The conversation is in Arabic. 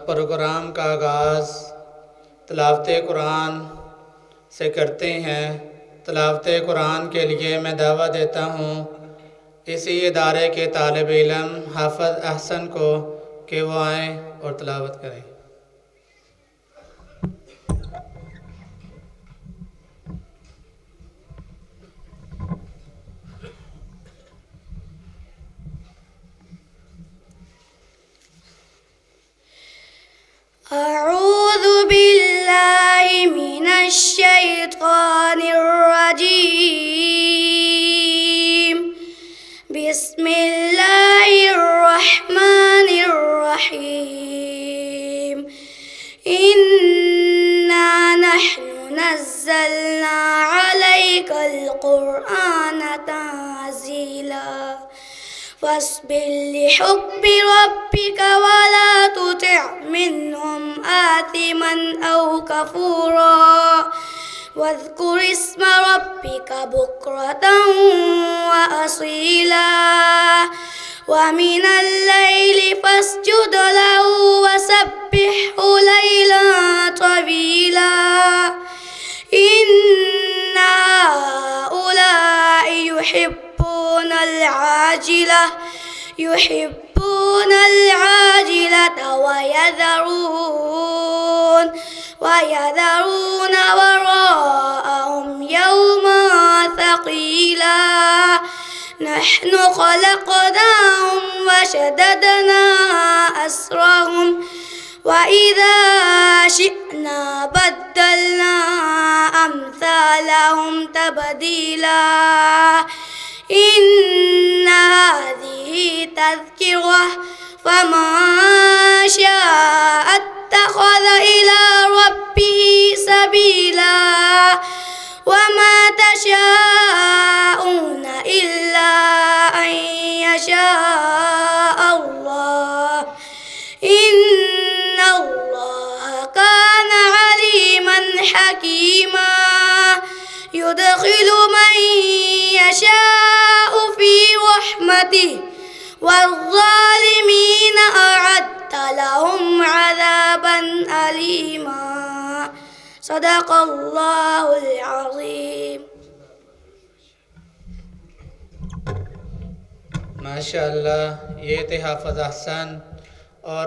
प्रोग्राम का आगाज़ तिलावत कुरान से करते हैं। तिलावत कुरान के लिए मैं दावा देता हूँ इसी इदारे के तालिब इल्म हाफ़िज़ अहसन को कि वो आएँ और तिलावत करें। أعوذ بالله من الشيطان الرجيم بسم الله الرحمن الرحيم إنا نحن نزلنا عليك القرآن تنزيلا فاصبر لحكم ربك ولا تطع منهم آثما أو كفورا واذكر اسم ربك بكرة وأصيلا ومن الليل فاسجد له وسبحه ليلا طويلا إن هؤلاء يحبون العاجلة ويذرون وراءهم يوما ثقيلا نحن خلقناهم وشددنا أسرهم وإذا شئنا بدلنا أمثالهم تبديلا إن هذه تذكرة فمن شاء اتخذ إلى ربه سبيلا وما تشاءون إلا أن يشاء الله إن الله كان عليما حكيما يدخل من يشاء في رحمته والظالمين أعد لهم عذابا أليما صدق الله العظيم माशाअल्लाह, ये थे हाफ़िज़ अहसन।